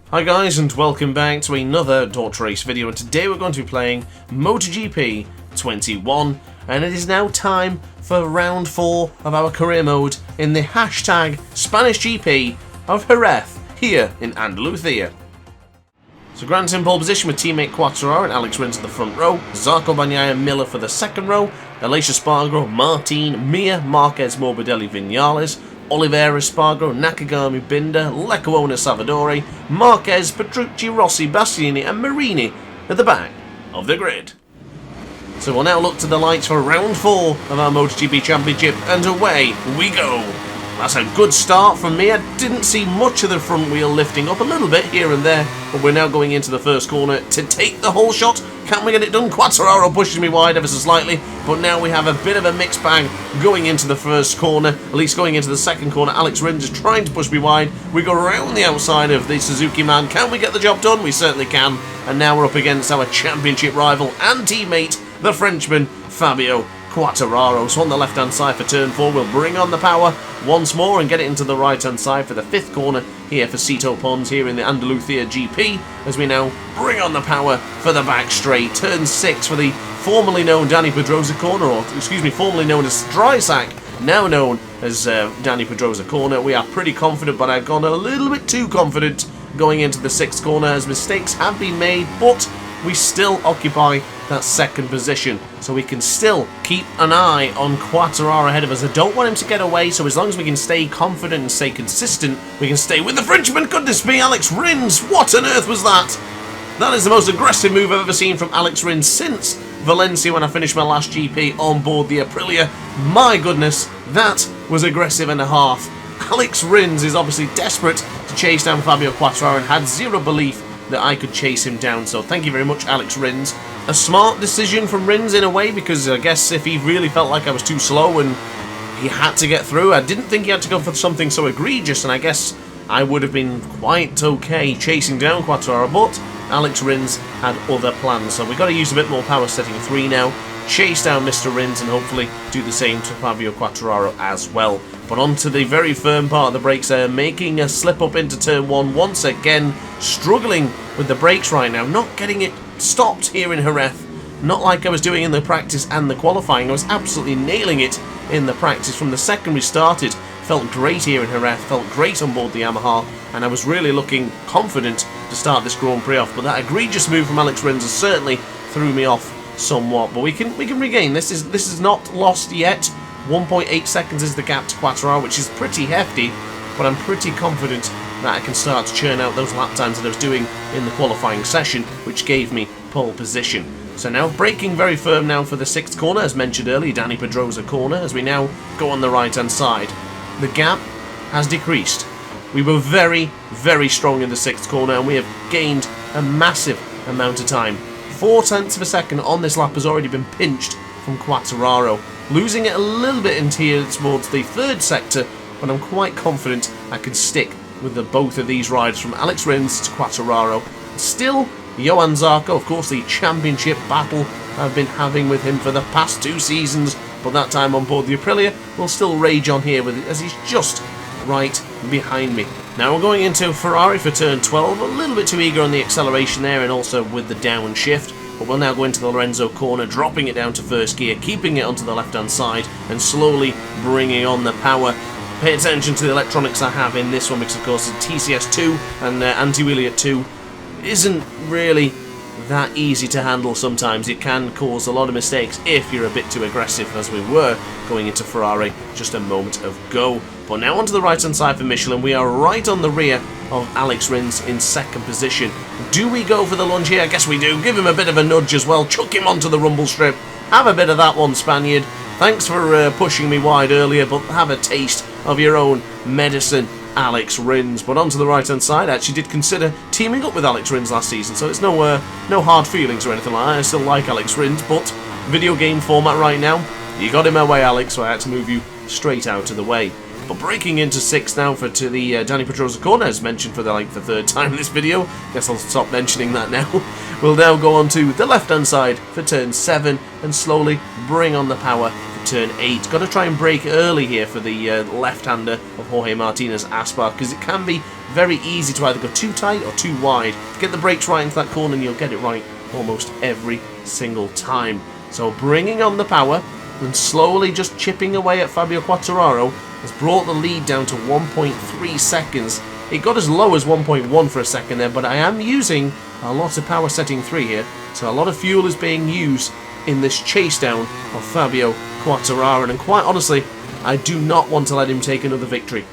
Hi guys, and welcome back to another DrAce video, and today we're going to be playing MotoGP 21, and it is now time for round 4 of our career mode in the hashtag Spanish GP of Jerez here in Andalusia. So Grant's in pole position with teammate Quartararo and Alex Rins in the front row, Zarco Bagnaia Miller for the second row, Alicia Spargo, Martin, Mia, Marquez, Morbidelli, Vinales, Oliveira, Spargo, Nakagami, Binder, Lecco, Savadori, Marquez, Petrucci, Rossi, Bastianini and Marini at the back of the grid. So we'll now look to the lights for round 4 of our MotoGP Championship, and away we go. That's a good start from me. I didn't see much of the front wheel lifting up, a little bit here and there, but we're now going into the first corner to take the whole shot. Can we get it done? Quartararo pushes me wide ever so slightly, but now we have a bit of a mixed bag going into the first corner, at least going into the second corner. Alex Rins is trying to push me wide. We go around the outside of the Suzuki man. Can we get the job done? We certainly can. And now we're up against our championship rival and teammate, the Frenchman, Fabio Quartararo. So on the left-hand side for turn 4, we'll bring on the power once more and get it into the right-hand side for the 5th corner here for Sito Pons here in the Andalusia GP, as we now bring on the power for the back straight. Turn 6 for the formerly known Dani Pedrosa corner, or excuse me, formerly known as DrAce, now known as Dani Pedrosa corner. We are pretty confident, but I've gone a little bit too confident going into the 6th corner, as mistakes have been made, but we still occupy that second position, so we can still keep an eye on Quartararo ahead of us. I don't want him to get away, so as long as we can stay confident and stay consistent, we can stay with the Frenchman. Goodness me, Alex Rins, what on earth was that? That is the most aggressive move I've ever seen from Alex Rins since Valencia, when I finished my last GP on board the Aprilia. My goodness, that was aggressive and a half. Alex Rins is obviously desperate to chase down Fabio Quartararo and had zero belief that I could chase him down, so thank you very much, Alex Rins. A smart decision from Rins in a way, because I guess if he really felt like I was too slow and he had to get through, I didn't think he had to go for something so egregious, and I guess I would have been quite okay chasing down Quartararo, but Alex Rins had other plans, so we've got to use a bit more power setting 3 now, chase down Mr. Rins and hopefully do the same to Fabio Quartararo as well. But onto the very firm part of the brakes there, making a slip up into turn 1 once again, struggling with the brakes right now, not getting it stopped here in Jerez, not like I was doing in the practice and the qualifying. I was absolutely nailing it in the practice from the second we started. Felt great here in Jerez, felt great on board the Yamaha, and I was really looking confident to start this Grand Prix off, but that egregious move from Alex Rins certainly threw me off somewhat. But we can regain. This is not lost yet. 1.8 seconds is the gap to Quartararo, which is pretty hefty, but I'm pretty confident that I can start to churn out those lap times that I was doing in the qualifying session, which gave me pole position. So now braking very firm now for the 6th corner, as mentioned earlier, Dani Pedrosa corner, as we now go on the right-hand side. The gap has decreased. We were very, very strong in the 6th corner, and we have gained a massive amount of time. 0.4 of a second on this lap has already been pinched from Quartararo. Losing it a little bit into here towards the 3rd sector, but I'm quite confident I can stick with both of these riders, from Alex Rins to Quartararo. Still, Johan Zarco, of course, the championship battle I've been having with him for the past 2 seasons, but that time on board the Aprilia will still rage on here with it, as he's just right behind me. Now we're going into Ferrari for turn 12, a little bit too eager on the acceleration there and also with the downshift. But we'll now go into the Lorenzo corner, dropping it down to 1st gear, keeping it onto the left-hand side, and slowly bringing on the power. Pay attention to the electronics I have in this one, because of course the TCS2 and anti-wheelie at 2 isn't really that easy to handle sometimes. It can cause a lot of mistakes if you're a bit too aggressive, as we were going into Ferrari just a moment ago. But now onto the right-hand side for Michelin. We are right on the rear of Alex Rins in 2nd position. Do we go for the lunge here? I guess we do. Give him a bit of a nudge as well. Chuck him onto the rumble strip. Have a bit of that one, Spaniard. Thanks for pushing me wide earlier, but have a taste of your own medicine, Alex Rins. But onto the right-hand side, I actually did consider teaming up with Alex Rins last season, so it's no hard feelings or anything like that. I still like Alex Rins, but video game format right now, you got in my way, Alex, so I had to move you straight out of the way. But breaking into 6th now to the Dani Pedrosa corner, as mentioned for the 3rd time in this video. Guess I'll stop mentioning that now. We'll now go on to the left-hand side for turn 7 and slowly bring on the power for turn 8. Got to try and brake early here for the left-hander of Jorge Martinez Aspar, because it can be very easy to either go too tight or too wide. Get the brakes right into that corner and you'll get it right almost every single time. So bringing on the power and slowly just chipping away at Fabio Quartararo has brought the lead down to 1.3 seconds. It got as low as 1.1 for a second there, but I am using a lot of power setting 3 here, so a lot of fuel is being used in this chase down of Fabio Quartararo, and quite honestly, I do not want to let him take another victory.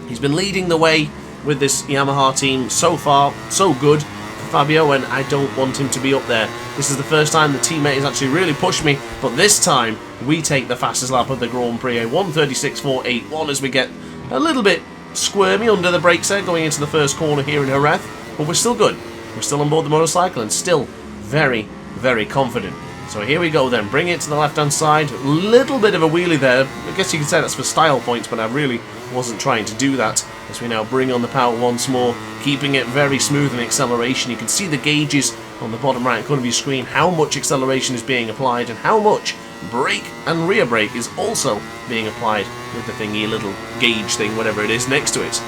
He's been leading the way with this Yamaha team so far, so good for Fabio, and I don't want him to be up there. This is the first time the teammate has actually really pushed me, but this time we take the fastest lap of the Grand Prix, a 1:36.481, as we get a little bit squirmy under the brakes there going into the first corner here in Jerez, but we're still good. We're still on board the motorcycle and still very, very confident. So here we go then, bring it to the left-hand side, little bit of a wheelie there. I guess you could say that's for style points, but I really wasn't trying to do that. As we now bring on the power once more, keeping it very smooth in acceleration. You can see the gauges on the bottom right corner of your screen, how much acceleration is being applied and how much brake and rear brake is also being applied with the thingy, little gauge thing, whatever it is, next to it.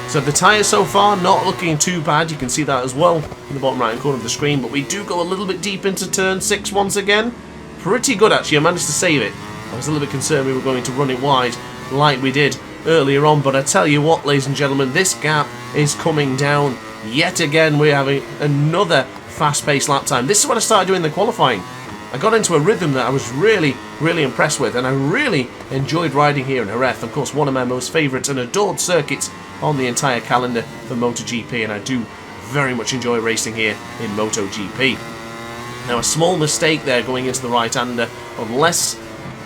So the tyres so far not looking too bad, you can see that as well in the bottom right corner of the screen, but we do go a little bit deep into turn 6 once again. Pretty good actually, I managed to save it. I was a little bit concerned we were going to run it wide like we did earlier on, but I tell you what, ladies and gentlemen, this gap is coming down yet again. We're having another fast-paced lap time. This is what I started doing in the qualifying. I got into a rhythm that I was really, really impressed with, and I really enjoyed riding here in Jerez. Of course, one of my most favourite and adored circuits on the entire calendar for MotoGP, and I do very much enjoy racing here in MotoGP. Now, a small mistake there going into the right-hander, unless,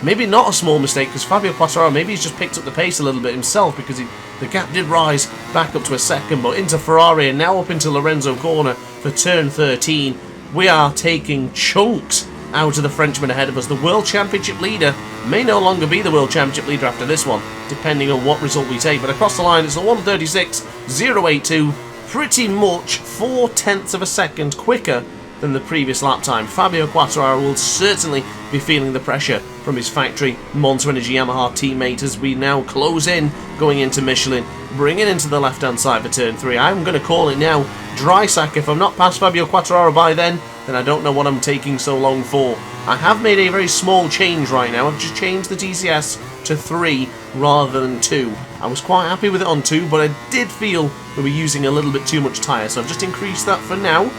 maybe not a small mistake, because Fabio Quartararo, maybe he's just picked up the pace a little bit himself, because the gap did rise back up to a second, but into Ferrari, and now up into Lorenzo corner for turn 13. We are taking chunks out of the Frenchman ahead of us. The World Championship leader may no longer be the World Championship leader after this one, depending on what result we take. But across the line, it's a 1:36.082, pretty much 4/10 of a second quicker than the previous lap time. Fabio Quartararo will certainly be feeling the pressure from his factory Monster Energy Yamaha teammate as we now close in, going into Michelin, bringing into the left-hand side for turn 3. I'm going to call it now DrAce. If I'm not past Fabio Quartararo by then I don't know what I'm taking so long for. I have made a very small change right now. I've just changed the TCS to 3 rather than 2. I was quite happy with it on 2, but I did feel we were using a little bit too much tyre, so I've just increased that for now.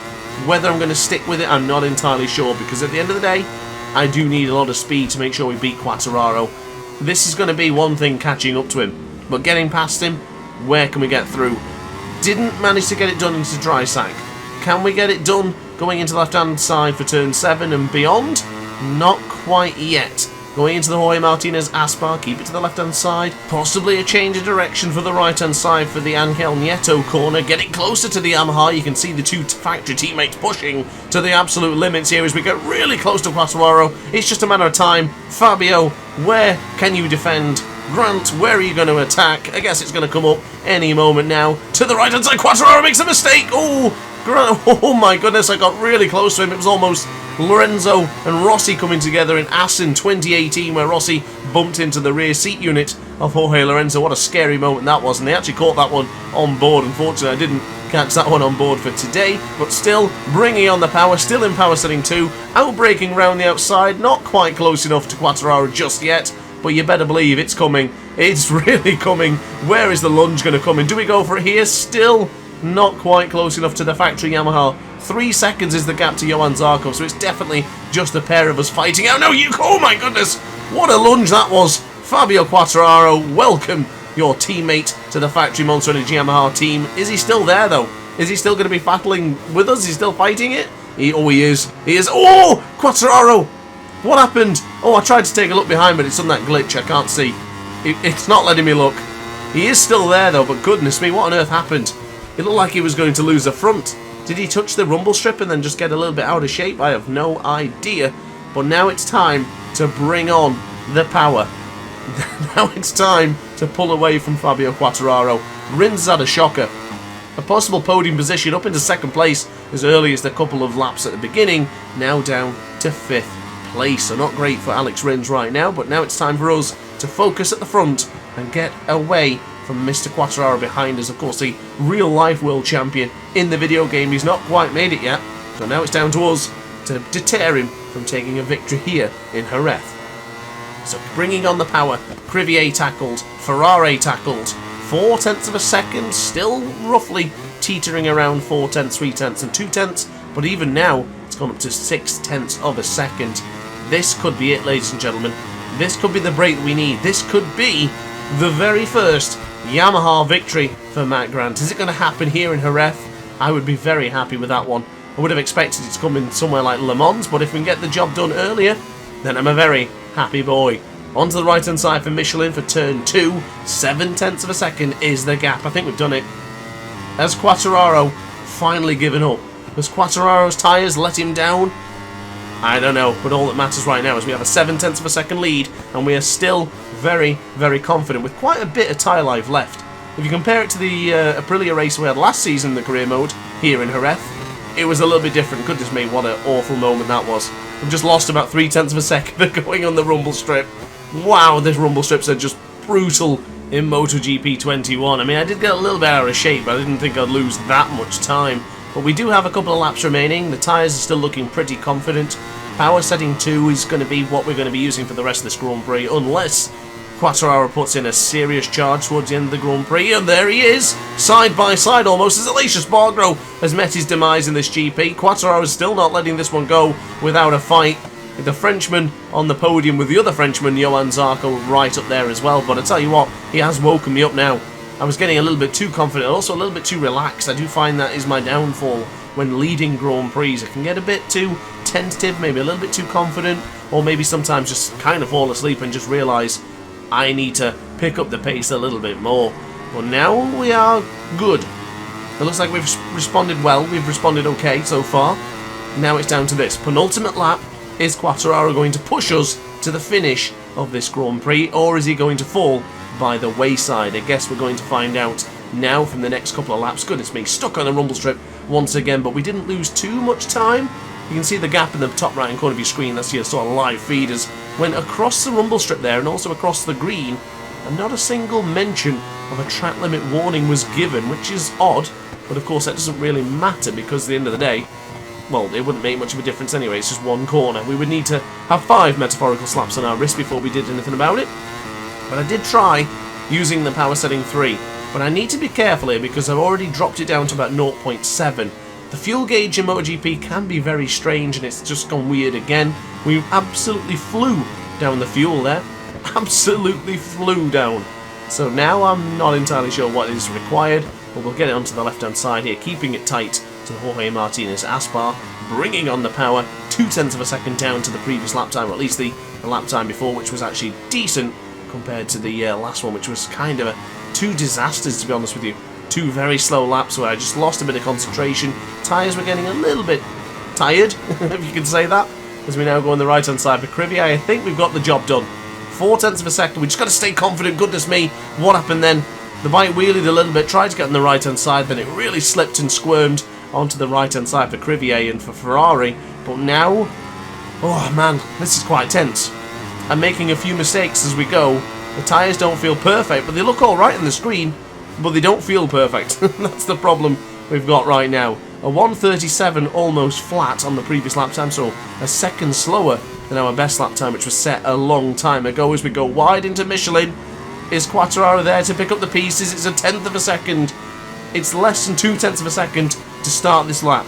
Whether I'm going to stick with it, I'm not entirely sure, because at the end of the day, I do need a lot of speed to make sure we beat Quartararo. This is going to be one thing, catching up to him, but getting past him, where can we get through? Didn't manage to get it done into DrAce. Can we get it done going into the left-hand side for turn 7 and beyond? Not quite yet. Going into the Jorge Martinez Aspar, keep it to the left-hand side. Possibly a change of direction for the right-hand side for the Angel Nieto corner. Getting closer to the Yamaha. You can see the two factory teammates pushing to the absolute limits here as we get really close to Quartararo. It's just a matter of time. Fabio, where can you defend? Grant, where are you going to attack? I guess it's going to come up any moment now. To the right-hand side, Quartararo makes a mistake. Oh, Grant, oh my goodness, I got really close to him. It was almost Lorenzo and Rossi coming together in Assen 2018, where Rossi bumped into the rear seat unit of Jorge Lorenzo. What a scary moment that was, and they actually caught that one on board. Unfortunately, I didn't catch that one on board for today, but still bringing on the power, still in power setting 2, outbraking round the outside, not quite close enough to Quartararo just yet, but you better believe it's coming. It's really coming. Where is the lunge going to come in? Do we go for it here? Still not quite close enough to the factory Yamaha. 3 seconds is the gap to Johan Zarco, so it's definitely just a pair of us fighting out. No, you, oh my goodness, what a lunge that was. Fabio Quartararo, welcome your teammate to the factory Monster Energy Yamaha team. Is he still there though? Is he still going to be battling with us? Is he still fighting it? He is. He is. Oh, Quartararo! What happened? Oh, I tried to take a look behind, but it's done that glitch. I can't see. It's not letting me look. He is still there though, but goodness me, what on earth happened? It looked like he was going to lose the front. Did he touch the rumble strip and then just get a little bit out of shape? I have no idea. But now it's time to bring on the power. Now it's time to pull away from Fabio Quartararo. Rins had a shocker. A possible podium position up into second place as early as the couple of laps at the beginning. Now down to 5th place. So not great for Alex Rins right now, but now it's time for us to focus at the front and get away from Mr. Quartararo behind us. Of course, the real-life world champion in the video game. He's not quite made it yet, so now it's down to us to deter him from taking a victory here in Jerez. So bringing on the power, Crivier tackled, Ferrari tackled, 0.4 of a second, still roughly teetering around 0.4, 0.3 and 0.2, but even now it's gone up to 0.6 of a second. This could be it, ladies and gentlemen. This could be the break that we need. This could be the very first Yamaha victory for Matt Grant. Is it going to happen here in Jerez? I would be very happy with that one. I would have expected it to come in somewhere like Le Mans, but if we can get the job done earlier, then I'm a very happy boy. Onto the right hand side for Michelin for turn 2. 0.7 of a second is the gap. I think we've done it. Has Quartararo finally given up? Has Quartararo's tyres let him down? I don't know, but all that matters right now is we have a 0.7 of a second lead, and we are still very, very confident with quite a bit of tyre life left. If you compare it to the Aprilia race we had last season in the career mode here in Jerez, it was a little bit different. Goodness me, what an awful moment that was. We've just lost about 0.3 of a second going on the rumble strip. Wow, these rumble strips are just brutal in MotoGP 21. I mean, I did get a little bit out of shape, but I didn't think I'd lose that much time. But we do have a couple of laps remaining. The tyres are still looking pretty confident. Power setting 2 is going to be what we're going to be using for the rest of this Grand Prix, unless Quartararo puts in a serious charge towards the end of the Grand Prix. And there he is, side by side almost, as Aleix Espargaro has met his demise in this GP. Quartararo is still not letting this one go without a fight. With the Frenchman on the podium with the other Frenchman, Johann Zarco, right up there as well. But I tell you what, he has woken me up now. I was getting a little bit too confident, also a little bit too relaxed. I do find that is my downfall when leading Grand Prix. I can get a bit too tentative, maybe a little bit too confident, or maybe sometimes just kind of fall asleep and just realise I need to pick up the pace a little bit more. But now we are good. It looks like we've responded well. We've responded okay so far. Now it's down to this. Penultimate lap. Is Quartararo going to push us to the finish of this Grand Prix, or is he going to fall by the wayside? I guess we're going to find out now from the next couple of laps. Goodness me, stuck on the rumble strip once again, but we didn't lose too much time. You can see the gap in the top right hand corner of your screen. That's your sort of live feeders. Went across the rumble strip there and also across the green, and not a single mention of a track limit warning was given, which is odd, but of course that doesn't really matter because at the end of the day, well, it wouldn't make much of a difference anyway. It's just one corner. We would need to have 5 metaphorical slaps on our wrist before we did anything about it. But I did try using the power setting 3. But I need to be careful here because I've already dropped it down to about 0.7. The fuel gauge in MotoGP can be very strange, and it's just gone weird again. We absolutely flew down the fuel there. Absolutely flew down. So now I'm not entirely sure what is required, but we'll get it onto the left-hand side here, keeping it tight to Jorge Martinez Aspar, bringing on the power, 0.2 of a second down to the previous lap time, or at least the lap time before, which was actually decent compared to the last one, which was kind of two disasters, to be honest with you. 2 very slow laps where I just lost a bit of concentration. Tyres were getting a little bit tired, if you can say that, as we now go on the right-hand side for Crivier. I think we've got the job done. 0.4 of a second. We just got to stay confident. Goodness me, what happened then? The bike wheelied a little bit, tried to get on the right-hand side, then it really slipped and squirmed onto the right-hand side for Crivier and for Ferrari. But now, oh man, this is quite tense. I'm making a few mistakes as we go. The tyres don't feel perfect, but they look alright on the screen, but they don't feel perfect. That's the problem we've got right now. A 1:37 almost flat on the previous lap time, so a second slower than our best lap time, which was set a long time ago. As we go wide into Michelin, is Quartararo there to pick up the pieces? It's a 1/10 of a second. It's less than 0.2 of a second to start this lap.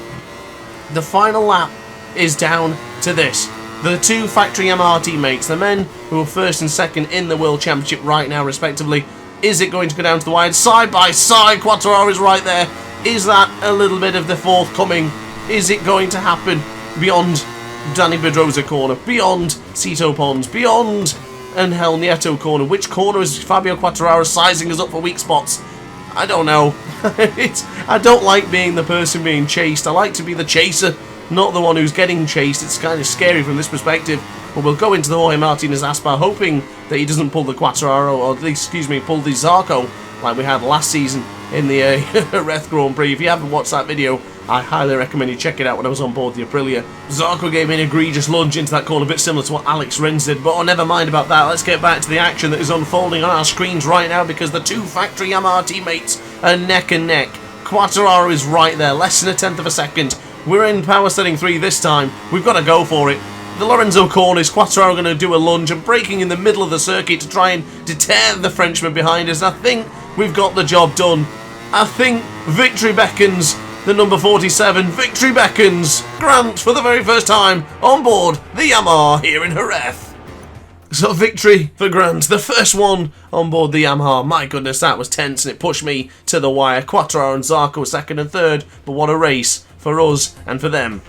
The final lap is down to this. The 2 factory Yamaha teammates, the men who are first and second in the World Championship right now respectively. Is it going to go down to the wide? Side by side, Quartararo is right there. Is that a little bit of the forthcoming? Is it going to happen beyond Danny Pedrosa corner, beyond Cito Pons, beyond Angel Nieto corner? Which corner is Fabio Quartararo sizing us up for weak spots? I don't know. I don't like being the person being chased. I like to be the chaser, not the one who's getting chased. It's kind of scary from this perspective. But we'll go into the Jorge Martinez Aspar, hoping that he doesn't pull the Quartararo, or at least, excuse me, pull the Zarco like we had last season in the Jerez Grand Prix. If you haven't watched that video, I highly recommend you check it out when I was on board the Aprilia. Zarco gave me an egregious lunge into that corner, a bit similar to what Alex Rins did, but oh, never mind about that. Let's get back to the action that is unfolding on our screens right now, because the two factory Yamaha teammates are neck and neck. Quartararo is right there, less than a tenth of a second. We're in power setting 3 this time. We've got to go for it. The Lorenzo corner, is Quartararo going to do a lunge and braking in the middle of the circuit to try and deter the Frenchman behind us? I think we've got the job done. I think victory beckons. The number 47, victory beckons. Grant, for the very first time, on board the Yamaha here in Jerez. So victory for Grant, the first one on board the Yamaha. My goodness, that was tense and it pushed me to the wire. Quartararo and Zarco second and third, but what a race for us and for them.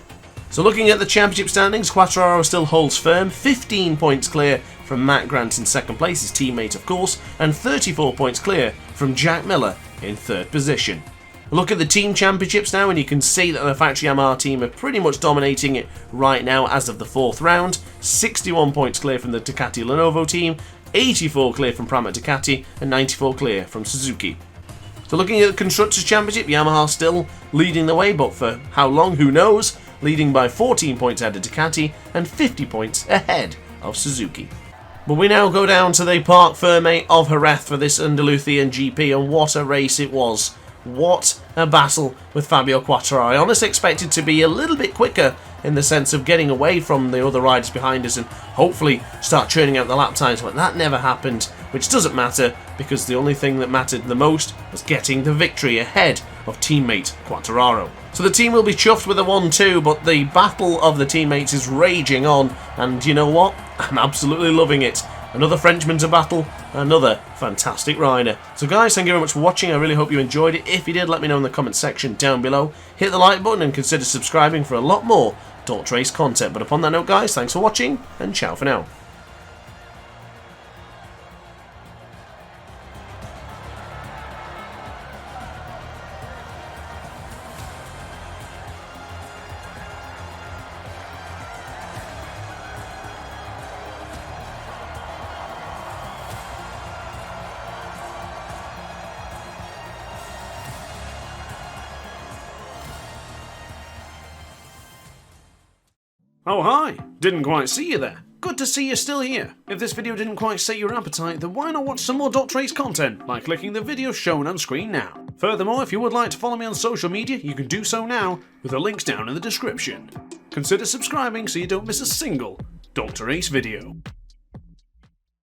So looking at the championship standings, Quartararo still holds firm, 15 points clear from Matt Grant in second place, his teammate of course, and 34 points clear from Jack Miller in third position. Look at the team championships now, and you can see that the factory Yamaha team are pretty much dominating it right now as of the 4th round. 61 points clear from the Ducati Lenovo team, 84 clear from Pramac Ducati, and 94 clear from Suzuki. So looking at the Constructors' Championship, Yamaha still leading the way, but for how long, who knows? Leading by 14 points ahead of Ducati and 50 points ahead of Suzuki. But we now go down to the Parc Fermé of Jerez for this Andalusian GP, and what a race it was. What a battle with Fabio Quartararo. I honestly expected to be a little bit quicker in the sense of getting away from the other riders behind us and hopefully start churning out the lap times, but that never happened, which doesn't matter because the only thing that mattered the most was getting the victory ahead of teammate Quartararo. So the team will be chuffed with a 1-2, but the battle of the teammates is raging on, and you know what? I'm absolutely loving it. Another Frenchman to battle, another fantastic rider. So guys, thank you very much for watching. I really hope you enjoyed it. If you did, let me know in the comment section down below. Hit the like button and consider subscribing for a lot more DrAce content. But upon that note guys, thanks for watching and ciao for now. Oh hi, didn't quite see you there. Good to see you're still here. If this video didn't quite set your appetite, then why not watch some more DrAce content by clicking the video shown on screen now. Furthermore, if you would like to follow me on social media, you can do so now with the links down in the description. Consider subscribing so you don't miss a single DrAce video.